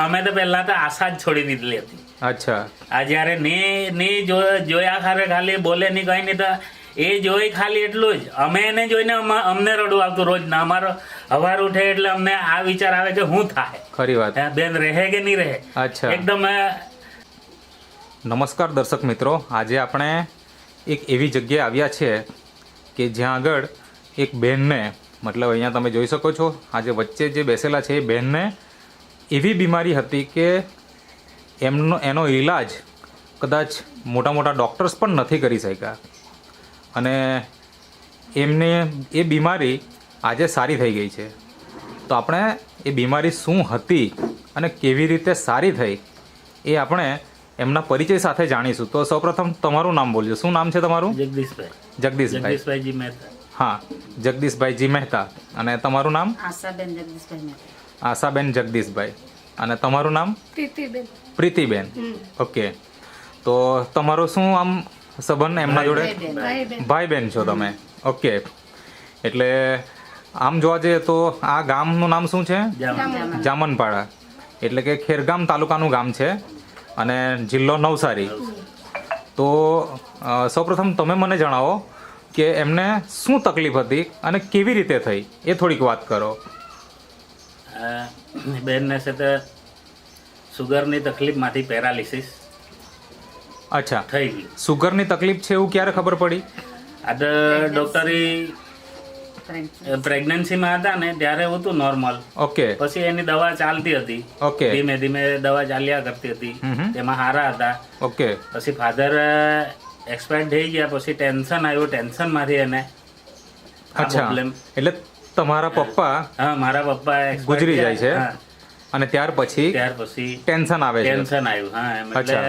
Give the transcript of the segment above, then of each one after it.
અમે તો પહેલા તો આશા જ છોડી દીધેલી હતી. અચ્છા. આ જયારે ને જોયા ખાલી બોલે નહીં કઈ નહીં તો એ જોઈ ખાલી એટલું જ અમે એને જોઈને અમને રડવું આવતું રોજ ના. અમારો હવાર ઉઠે એટલે અમને આ વિચાર આવે કે શું થાય, ખરી વાત. બેન રહે કે નહીં રહે. અચ્છા. એકદમ નમસ્કાર દર્શક મિત્રો, આજે આપણે એક એવી જગ્યાએ આવ્યા છે કે જ્યાં આગળ એક બહેનને, મતલબ અહીંયા તમે જોઈ શકો છો આજે વચ્ચે જે બેસેલા છે એ બહેનને એવી બીમારી હતી કે એનો ઈલાજ કદાચ મોટા મોટા ડૉક્ટર્સ પણ નથી કરી શક્યા અને એમને એ બીમારી આજે સારી થઈ ગઈ છે. તો આપણે એ બીમારી શું હતી અને કેવી રીતે સારી થઈ એ આપણે એમના પરિચય સાથે જાણીશું. તો સૌપ્રથમ તમારું નામ બોલજો. શું નામ છે તમારું? જગદીશભાઈ. જગદીશભાઈ મહેતા. હા, જગદીશભાઈજી મહેતા. અને તમારું નામ? આશાબેન જગદીશભાઈ મહેતા. આશાબેન જગદીશભાઈ. અને તમારું નામ? પ્રીતિબેન. ઓકે. તો તમારો શું આમ સંબંધ એમના જોડે? ભાઈ બહેન છો તમે? ઓકે. એટલે આમ જોવા જઈએ તો આ ગામનું નામ શું છે? જામનપાડા. એટલે કે ખેરગામ તાલુકાનું ગામ છે અને જિલ્લો નવસારી. તો સૌપ્રથમ તમે મને જણાવો કે એમને શું તકલીફ હતી અને કેવી રીતે થઈ એ થોડીક વાત કરો. બેનને છે તે સુગરની તકલીફમાંથી પેરાલિસિસ અચ્છા, થઈ ગઈ. સુગરની તકલીફ છે એવું ક્યારે ખબર પડી? આ તો ડોક્ટરી પ્રેગ્નન્સીમાં હતા ને ત્યારે હતું નોર્મલ. ઓકે. પછી એની દવા ચાલતી હતી. ઓકે. ધીમે ધીમે દવા ચાલ્યા કરતી હતી. તેમાં હારા હતા. ઓકે. પછી ફાધર એક્સપાયર થઈ ગયા. પછી ટેન્શન આવ્યું. ટેન્શનમાંથી એને અચ્છા, પ્રોબ્લેમ. એટલે તમારા પપ્પા હા, મારા પપ્પા expire ગુજરી જાય છે થયા. અને ત્યાર પછી ટેન્શન આવે છે. ટેન્શન આવ્યું. હા, એમ અચ્છા.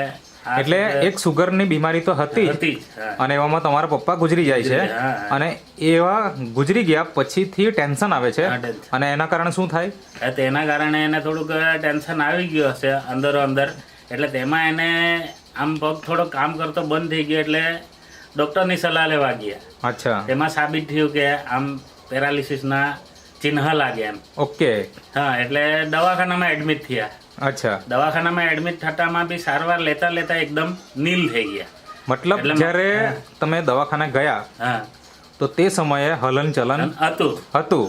એટલે એક સુગરની બીમારી તો હતી જ હતી જ. હા. અને એવામાં તમારા પપ્પા ગુજરી જાય છે હા. અને એવા ગુજરી ગયા પછીથી ટેન્શન આવે છે હા, ટેન્શન. અને એના કારણે શું થાય? તેના કારણે એને થોડુંક ટેન્શન આવી ગયું હશે અંદરો અંદર. એટલે તેમાં એને આમ પગ થોડો કામ કરતો બંધ થઈ ગયો. એટલે ડોક્ટરની સલાહ લેવા ગયા. અચ્છા. તેમાં સાબિત થયું કે આમ પેરાલિસિસના ચિહ્ન લાગ્યા એમ. ઓકે. હા, એટલે દવાખાનામાં એડમિટ થયા. અચ્છા. દવાખાનામાં એડમિટ થતામાં બી સારવાર લેતા લેતા એકદમ નીલ થઈ ગયા. મતલબ એટલે જ્યારે તમે દવાખાને ગયા હા, તો તે સમયે હલન ચલન હતું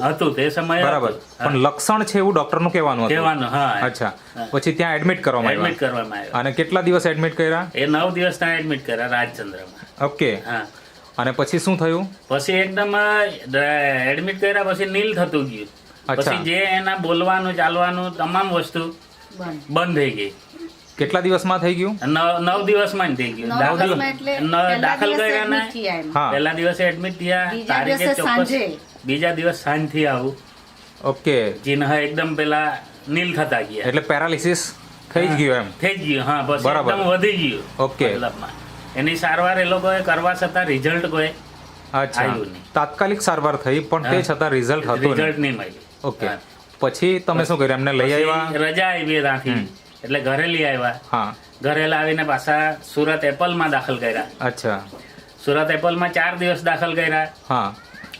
હતું તે સમયે બરાબર, પણ લક્ષણ છે એવું ડોક્ટરનું કહેવાનું હતું. કહેવાનું. હા, અચ્છા. પછી ત્યાં એડમિટ કરવામાં એડમિટ આવ્યા કરવામાં આવ્યા. અને કેટલા દિવસ એડમિટ કર્યા? એ 9 દિવસ ત્યાં એડમિટ કર્યા રાજચંદ્રમાં. ઓકે. હા, અને પછી શું થયું? પછી એકદમ એડમિટ કર્યા પછી નીલ થતું ગયું. અચ્છા. પછી જે એના બોલવાનું ચાલવાનું તમામ વસ્તુ બંધ થઈ ગઈ. કેટલા દિવસમાં થઈ ગયું? 9 દિવસમાં જ થઈ ગયું. દાખલ કર્યા ને હા. પહેલા દિવસે એડમિટ થયા. તારીખે ચોક્કસ બીજા દિવસ સાંજથી આવું ઓકે. ચિહ્ન એકદમ પેલા નીલ થતા ગયા. એટલે પેરાલિસિસ થઈ જ ગયું એમ? થઈ જ ગયું. હા, બસ બરાબર. એકદમ વધી ગયું. ઓકે. મતલબમાં એની સારવાર એ લોકોએ કરવા છતાં રિઝલ્ટ કોઈ અચ્છા, આવ્યું નહીં. તાત્કાલિક સારવાર થઈ પણ તે છતાં રિઝલ્ટ હતું રિઝલ્ટ નહીં. નહીં મળ્યું. ઓકે. પછી તમે શું કર્યું? એમને લઈ આવ્યા? પછી રજા આવી ત્યાંથી એટલે ઘરે લઈ આવ્યા. હા. ઘરે લાવીને પાછા સુરત એપલમાં દાખલ કર્યા. અચ્છા. સુરત એપલમાં 4 દિવસ દાખલ કર્યા. હા.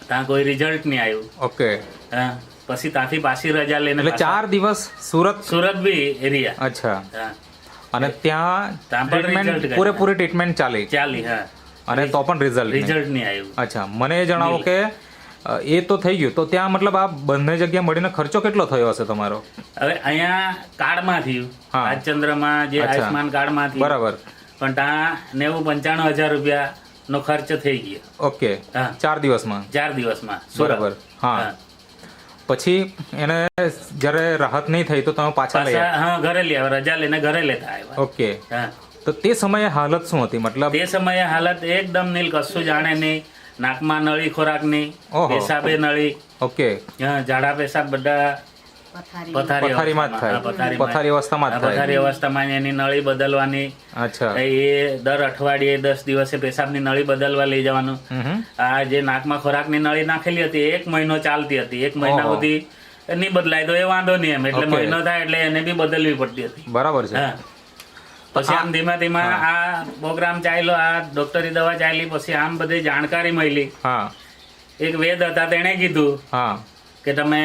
ત્યાં કોઈ રિઝલ્ટ નહીં આવ્યું. ઓકે. હા, પછી ત્યાંથી પાછી રજા લઈને એટલે પાછા 4 દિવસ સુરત? સુરત બી એરિયા. અચ્છા. હા, અને ત્યાં ત્યાં પણ result ટ્રીટમેન્ટ કર્યા. પૂરેપૂરી ટ્રીટમેન્ટ ચાલી ચાલી. હા, અને તો પણ રિઝલ્ટ રિઝલ્ટ નહીં આવ્યું. અચ્છા, મને એ જણાવો કે એ તો થઈ ગયું, તો ત્યાં મતલબ આ બંને જગ્યા મળીને ખર્ચો કેટલો થયો હશે તમારો? હવે અહીંયા કાર્ડમાં થયું. હા. રાજચંદ્રમાં જે અચ્છા. આયુષ્માન કાર્ડમાં થયું. બરાબર. પણ ત્યાં 90-95 હજાર રૂપિયાનો ખર્ચ થઈ ગયો. ઓકે. હા. 4 દિવસમાં? 4 દિવસમાં સુરત. બરાબર. હા. પછી એને જ્યારે રાહત નહીં થઈ તો તમે પાછા લઈ આવ્યા? હા, ઘરે લઈ આવ્યા. રજા લઈને ઘરે લેતા આવ્યા. ઓકે. હા, તો તે સમયે હાલત શું હતી? મતલબ તે સમયે હાલત એકદમ નીલ, કશું જાણે નહીં. નાકમાં નળી ખોરાક નહીં, ઓહો. પેશાબે નળી. ઓકે. હા, ઝાડા પેશાબ બધા પથારીમાં જ થાય? પથારી અવસ્થામાં જ થાય? પથારી અવસ્થામાં એની નળી બદલવાની. અચ્છા. એ દર અઠવાડિયે 10 દિવસે પેશાબની નળી બદલવા લઈ જવાનું. આ જે નાકમાં ખોરાકની નળી નાખેલી હતી 1 મહિનો ચાલતી હતી. 1 મહિના ઓહો. સુધી નહીં બદલાય તો એ વાંધો નહીં એમ. એટલે ઓકે. મહિનો થાય એટલે એને બી બદલવી પડતી હતી. બરાબર છે. હા, પછી આમ ધીમા ધીમા આ પ્રોગ્રામ ચાલ્યો. આ ડોક્ટરી દવા ચાલી. પછી આમ બધી જાણકારી મળી. હા. એક વેદ હતા, તેણે કીધું હા. કે તમે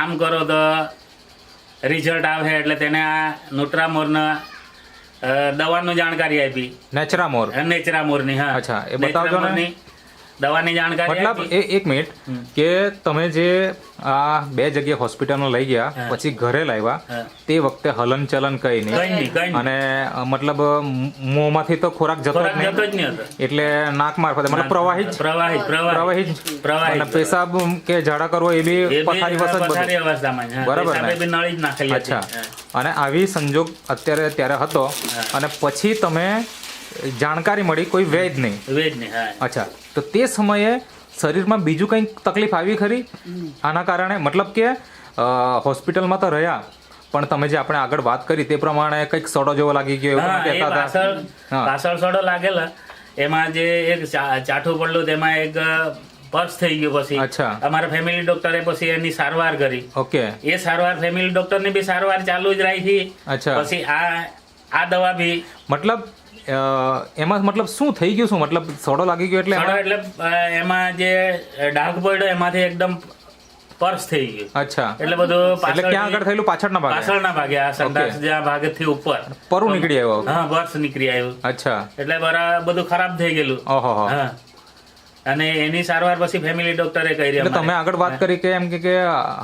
આમ કરો તો રિઝલ્ટ આવે એટલે તેને આ ન્યુટ્રામોરના દવાનું જાણકારી આપી. નેચરામોર. નેચરામોરની, હા. અચ્છા, એ બતાવજો ને. નેચરામોરની દવાની જાણકારી મતલબ આપી. એક મિનિટ કે તમે જે આ 2 જગ્યાએ હોસ્પિટલમાં લઈ ગયા પછી ઘરે લાવ્યા હા. તે વખતે હલન ચલન કઈ કઈ નહીં, કઈ નહીં. અને મતલબ મોંમાંથી તો ખોરાક જતો જ ખોરાક જતો જ નહીં નહીં હતો. એટલે નાક મારફતે મતલબ પ્રવાહી જ પ્રવાહી અને પેશાબ કે ઝાડા કરવો એ બી એ બી પથારી વસ જ બધું. પથારી અવસ્થામાં જ, હા. બરાબર ને? પેશાબે બી નળી જ નાખેલી હતી. અચ્છા, હા. અને આવી સંજોગ અત્યારે ત્યારે હતો અને પછી તમે જાણકારી મળી કોઈ વૈદની. વેજની, હા. અચ્છા, તો તે સમયે શરીરમાં બીજું કંઈ તકલીફ આવી ખરી આના કારણે? મતલબ કે હોસ્પિટલમાં તો રહ્યા પણ તમે જે આપણે આગળ વાત કરી તે પ્રમાણે કંઈક સડો જેવો લાગી ગયો એવું હા, તમે એ કહેતા હતા. હા. પાછળ સડો લાગેલા એમાં જે એક ચાઠું પડલું તેમાં એક પર્સ થઈ ગયું. પછી અચ્છા. અમારા ફેમિલી ડોક્ટરે પછી એની સારવાર કરી. ઓકે. એ સારવાર ફેમિલી ડોક્ટરની બી સારવાર ચાલુ જ રાખી. અચ્છા. પછી આ દવા બી મતલબ એમાં મતલબ શું થઈ ગયું? શું મતલબ સડો લાગી ગયો એટલે સડો એમાં? એટલે એમાં જે ડાઘ પડ્યો એમાંથી એકદમ પર્સ થઈ ગયું. અચ્છા, એટલે બધું એટલે ક્યાં આગળ થયેલું? પાછળના ભાગે? પાછળના ભાગે, આ સંડાસ જ્યાં ભાગેથી ઉપર પરું નીકળી આવ્યો? હા, પર્સ નીકળી આવ્યું. અચ્છા. એટલે બધું ખરાબ થઈ ગયેલું. ઓહો. હા. અને એની સારવાર પછી ફેમિલી ડોક્ટરે કરી. એટલે તમે આગળ વાત કરી કે એમ કે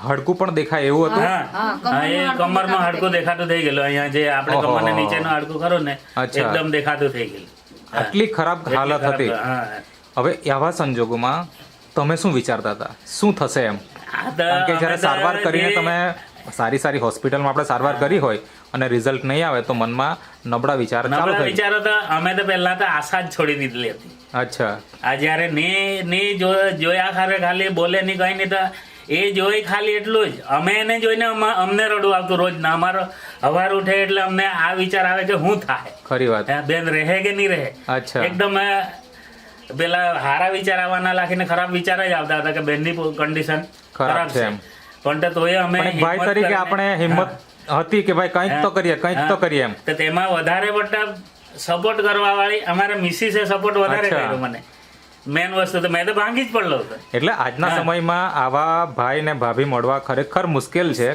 હાડકું પણ દેખાય એવું હતું? હા, એ કમરમાં હાડકું દેખાતું થઈ ગયેલું. અહીંયા જે આપણે ઓહો. કમરના નીચેનું હાડકું ખરું ને, અચ્છા. એકદમ દેખાતું થઈ ગયેલું. હા. આટલી ખરાબ હાલત એટલી હતી. ખરાબ, હા. હવે આવા સંજોગોમાં તમે શું વિચારતા હતા? શું થશે એમ? આ તો કારણ કે અમે જ્યારે તો સારવાર કરીને જે- તમે સારી હોસ્પિટલમાં આપણે સારવાર કરી હોય અને રિઝલ્ટ નહીં આવે તો મનમાં નબળા વિચાર ચાલુ નબળા થઈ. વિચારો તો અમે તો પહેલા તો આશા જ છોડી દીધેલી હતી. અચ્છા. આ જયારે ને જોયા ખાલી બોલે નહીં કઈ નહીં, તો એ જોઈ ખાલી એટલું જ અમે એને જોઈને અમને રડવું આવતું રોજ ના. અમારો હવાર ઉઠે એટલે અમને આ વિચાર આવે કે શું થાય, ખરી વાત. બેન રહે કે નહીં રહે. અચ્છા. એકદમ પેલા હારા વિચાર આવવાના લાખીને ખરાબ વિચાર જ આવતા હતા કે બેનની કન્ડિશન ખરાબ છે એમ. પણ તો તોય અમે પણ એક ભાઈ હિંમત તરીકે કરીને- આપણે હિંમત હતી કે ભાઈ કંઈક તો કરીએ, કંઈક તો કરીએ એમ. તો તેમાં વધારે પડતા સપોર્ટ કરવા વાળી અમારા મિસિસે સપોર્ટ વધારે અચ્છા. કર્યો મને. મેન વસ્તુ તો મેં તો ભાંગી જ પડલો હતો. એટલે આજના સમયમાં આવા ભાઈ ને ભાભી મળવા ખરેખર મુશ્કેલ છે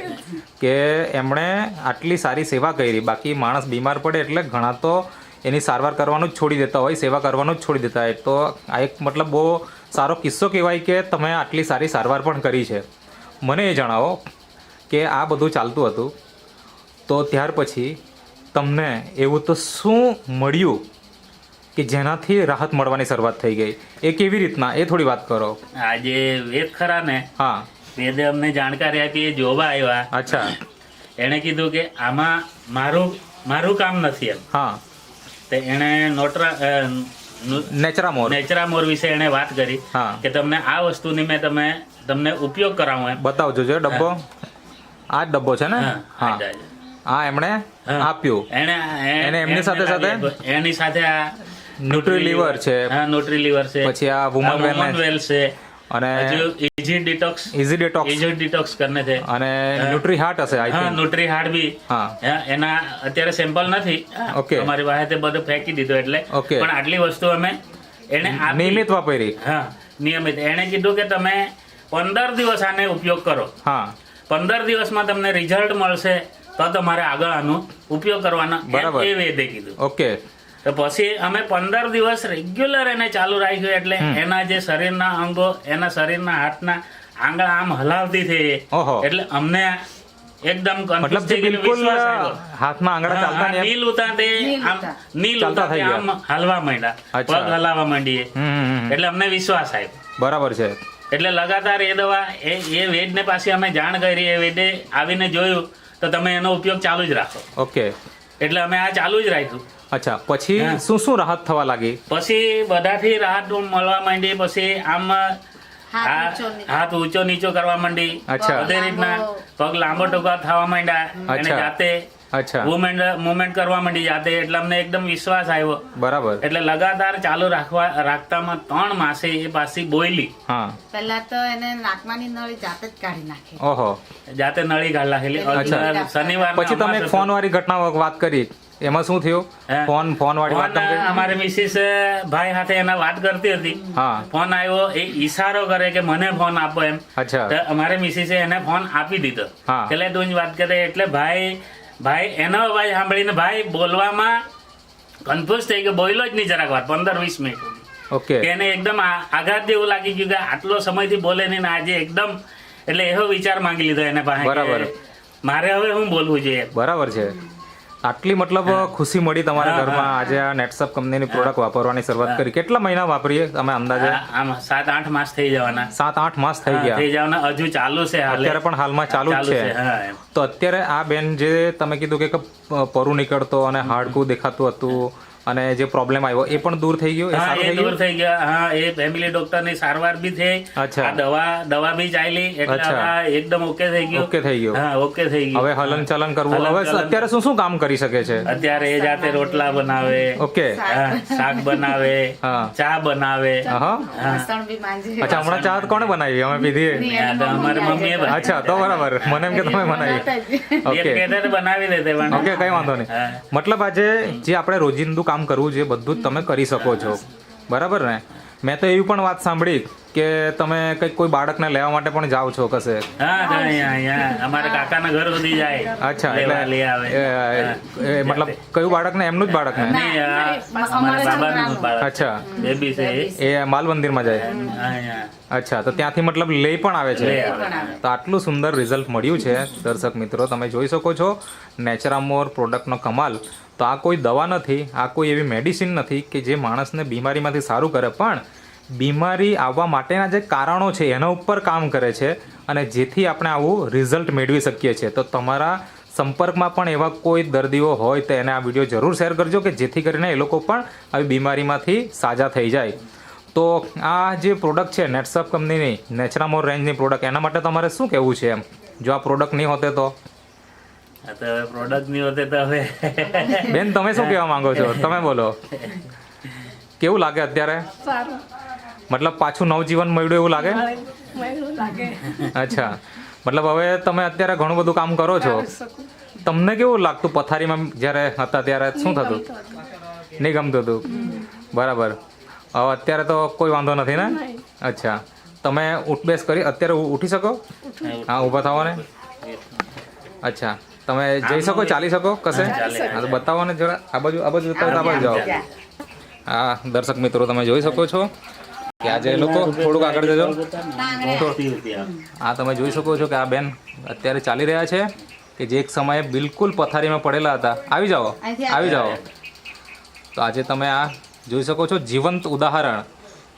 કે એમણે આટલી સારી સેવા કરી. બાકી માણસ બીમાર પડે એટલે ઘણા તો એની સારવાર કરવાનું જ છોડી દેતા હોય, સેવા કરવાનું જ છોડી દેતા હોય. તો આ એક મતલબ બહુ સારો કિસ્સો કહેવાય કે તમે આટલી સારી સારવાર પણ કરી છે. મને એ જણાવો કે આ બધું ચાલતું હતું તો ત્યાર પછી તમને એવું તો શું મળ્યું કે જેનાથી રાહત મળવાની શરૂઆત થઈ ગઈ? એ કેવી રીતના, એ થોડી વાત કરો. આ જે વેદ ખરા ને, હા. વેદે અમને જાણકારી આપી. એ જોવા આવ્યા. અચ્છા. એને કીધું કે આમાં મારું કામ નથી એમ. હા. તો એને નેચરામોર. નેચરામોર વિશે એને વાત કરી હા. કે તમને આ વસ્તુની મેં તમને ઉપયોગ કરાવું એમ. બતાવજો જો ડબ્બો. આ જ ડબ્બો છે ને? હા, હા. આ જ. આ એમણે હા. આપ્યું. એને એમની સાથે એની સાથે આ ન્યુટ્રીલિવર છે, હા, ન્યુટ્રીલિવર છે, પછી આ વુમન વેલ છે, અને ઇઝી ડિટોક્સ ઇઝી ડેટોક્સ કરને છે. અને ન્યુટ્રી હાર્ટ હશે આઈ હા, થિંક. ન્યુટ્રી હાર્ટ બી. હા. એના અત્યારે સેમ્પલ નથી. Okay. અમારી પાસે તે બધું ફેંકી દીધું એટલે. Okay. પણ આટલી વસ્તુ અમે એને આપી. નિયમિત વાપરી. હા, નિયમિત. એને કીધું કે તમે 15 દિવસ આને ઉપયોગ કરો. હા. 15 દિવસમાં તમને રિઝલ્ટ મળશે તો તમારે આગળ આનો ઉપયોગ કરવાનો, બરાબર. એ વેદે કીધું. ઓકે. તો પછી અમે 15 દિવસ રેગ્યુલર એને ચાલુ રાખ્યું. એટલે એના જે શરીરના અંગો, એના શરીરના હાથના આંગળા આમ હલાવતી થઈ. ઓહો. એટલે અમને એકદમ મતલબ confused જે થઈ ગયેલું, બિલકુલ વિશ્વાસ આવ્યો. હાથમાં આંગળા ચાલતા નહીં એમ? નીલ ઉતા તે આમ નીલ ચાલતા ઉતા તે થઈ આમ હલવા માંડ્યા, અચ્છા. પગ હલાવવા માંડીએ. હમ. એટલે અમને વિશ્વાસ આવ્યો. બરાબર છે. એટલે લગાતાર એ દવા એ વેદને પાસે અમે જાણ કરી. એ વેદે આવીને જોયું તો તમે એનો ઉપયોગ ચાલુ જ રાખો. ઓકે. એટલે અમે આ ચાલુ જ રાખ્યું. અચ્છા, પછી શું રાહત થવા લાગી? પછી બધાથી રાહત મળવા માંડી. પછી આમ હાથ ઊંચો નીચો કરવા માંડી. અચ્છા. બધી રીતના પગ લાંબો ટૂંકા થવા માંડ્યા. એને અચ્છા. જાતે અચ્છા. મુવમેન્ટ કરવા માંડી જાતે. એટલે અમને એકદમ વિશ્વાસ આવ્યો. બરાબર. એટલે લગાતાર ચાલુ રાખતામાં 3 માસે એ પાછી બોયલી. હા. પહેલા તો એને નાકમાંની નળી જાતે જ કાઢી નાખી. ઓહો. જાતે નળી કાઢ નાખેલી. અચ્છા. શનિવાર પછી તમે ફોન વાળી ઘટના વાત કરી એમાં શું થયું? હે? ફોન વાળી વાત ફોન તમે કહી? અમારે મિસિસ ભાઈ સાથે એના વાત કરતી હતી. હા ફોન આવ્યો, એ ઈશારો કરે કે મને ફોન આપો એમ. અચ્છા તો અમારે મિસિસે એને ફોન આપી દીધો. હા. એટલે તું જ વાત કરે એટલે ભાઈ એનો અવાજ સાંભળીને ભાઈ બોલવામાં કન્ફ્યુઝ થઈ ગયો, બોલ્યો જ નહીં જરાક વાર 15-20 મિનિટ સુધી. ઓકે કે એને એકદમ આઘાત જેવું લાગી ગયું કે આટલો સમયથી બોલે નહીં ને આજે એકદમ, એટલે એવો વિચાર માંગી લીધો એને પાસે કે બરાબર. મારે હવે શું બોલવું જોઈએ. બરાબર છે. આટલી મતલબ ખુશી મળી તમારા ઘરમાં આજે આ નેટસપ કંપનીની પ્રોડક્ટ વાપરવાની શરૂઆત કરી. કેટલા મહિના વાપરીએ તમે અંદાજે? આમ 7-8 માસ થઈ જવાના. 7-8 માસ થઈ ગયા. થઈ જવાના, હજુ ચાલુ છે હાલે. અત્યારે પણ હાલમાં ચાલુ જ છે. હા, એમ. તો અત્યારે આ બેન જે તમે કીધું કે પરું નીકળતો અને હાડકું દેખાતું હતું અને જે પ્રોબ્લેમ આવ્યો એ પણ દૂર થઈ ગયો? એ હા, સારું એ થઈ દૂર ગયું? થઈ ગયા. હા, એ ફેમિલી ડોક્ટર ની સારવાર બી થઈ. અચ્છા. આ દવા બી ચાલી એટલે અચ્છા. હવે આ એકદમ ઓકે થઈ ગયું. ઓકે થઈ ગયું. હા, ઓકે થઈ ગયું. હવે હલન ચલન કરવું. હવે હલન-ચલન. અત્યારે શું શું કામ કરી શકે છે? અત્યારે એ જાતે રોટલા બનાવે, ઓકે. હા, શાક બનાવે, હા. ચા બનાવે. હા વાસણ બી માંજે. અચ્છા હમણાં ચા કોણે બનાવી? અમે પીધી. આ તો અમારી મમ્મીએ બનાવી. અચ્છા તો બરાબર. મને એમ કે તમે બનાવી. એક ઓકે કહેતા તો બનાવી દેતે પણ. ઓકે કઈ વાંધો નહીં. હા. મતલબ આજે જે આપણે રોજિંદુ કામ કરવું જોઈએ બધું જ તમે કરી શકો છો, બરાબર ને? મેં તો એવી પણ વાત સાંભળી કે તમે કંઈક કોઈ બાળકને લેવા માટે પણ જાઓ છો કશે. હા, તો અહીંયા અમારા કાકાના ઘર સુધી જાય. અચ્છા લેવા લઈ એટલે આવે. મતલબ કયું બાળકને? એમનું જ બાળકને? નહીં, આ અમારા બાબાનું બાળક. અચ્છા બેબી છે એ. એ માલ મંદિરમાં જાય? અહીંયા. અચ્છા તો ત્યાંથી મતલબ લઈ પણ આવે છે. લઈ આવે. તો આટલું સુંદર રિઝલ્ટ મળ્યું છે દર્શક મિત્રો, તમે જોઈ શકો છો નેચરામોર પ્રોડક્ટનો કમાલ. તો આ કોઈ દવા નથી, આ કોઈ એવી મેડિસિન નથી કે જે માણસને બીમારીમાંથી સારું કરે, પણ બીમારી આવવા માટેના જે કારણો છે એના ઉપર કામ કરે છે અને જેથી આપણે આવું રિઝલ્ટ મેળવી શકીએ છીએ. તો તમારા સંપર્કમાં પણ એવા કોઈ દર્દીઓ હોય તો એને આ વિડીયો જરૂર શેર કરજો કે જેથી કરીને એ લોકો પણ આવી બીમારીમાંથી સાજા થઈ જાય. તો આ જે પ્રોડક્ટ છે નેટસપ કંપનીની નેચરામોર રેન્જની પ્રોડક્ટ, એના માટે તમારે શું કહેવું છે એમ? જો આ પ્રોડક્ટ નહીં હોતે તો? આ તો પ્રોડક્ટ ની હોતે તો હવે બેન તમે શું કહેવા માંગો છો? તમે બોલો. કેવું લાગે અત્યારે? મતલબ પાછું નવજીવન મળ્યું એવું લાગે? અચ્છા મતલબ હવે તમે અત્યારે ઘણું બધું કામ કરો છો. તમને કેવું લાગતું પથારીમાં જ્યારે હતા ત્યારે? શું થતું? નહીં ગમતું હતું? બરાબર. હવે અત્યારે તો કોઈ વાંધો નથી ને? અચ્છા તમે ઉઠબેસ કરી અત્યારે ઉઠી શકો? હા ઊભા થવો ને? અચ્છા તમે જઈ શકો, ચાલી શકો કશે? હા તો બતાવો ને જરા. આ બાજુ બતાવો, આ બાજુ જાઓ. હા દર્શક મિત્રો તમે જોઈ શકો છો કે આજે એ લોકો થોડુંક આગળ જજો. આ તમે જોઈ શકો છો કે આ બેન અત્યારે ચાલી રહ્યા છે કે જે એક સમયે બિલકુલ પથારીમાં પડેલા હતા. આવી જાઓ, આવી જાઓ. તો આજે તમે આ જોઈ શકો છો જીવંત ઉદાહરણ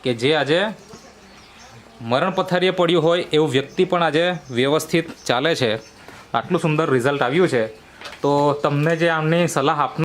કે જે આજે મરણ પથારીએ પડ્યું હોય એવું વ્યક્તિ પણ આજે વ્યવસ્થિત ચાલે છે. આટલું સુંદર રિઝલ્ટ આવ્યું છે. તો તમને જે આમની સલાહ આપનાર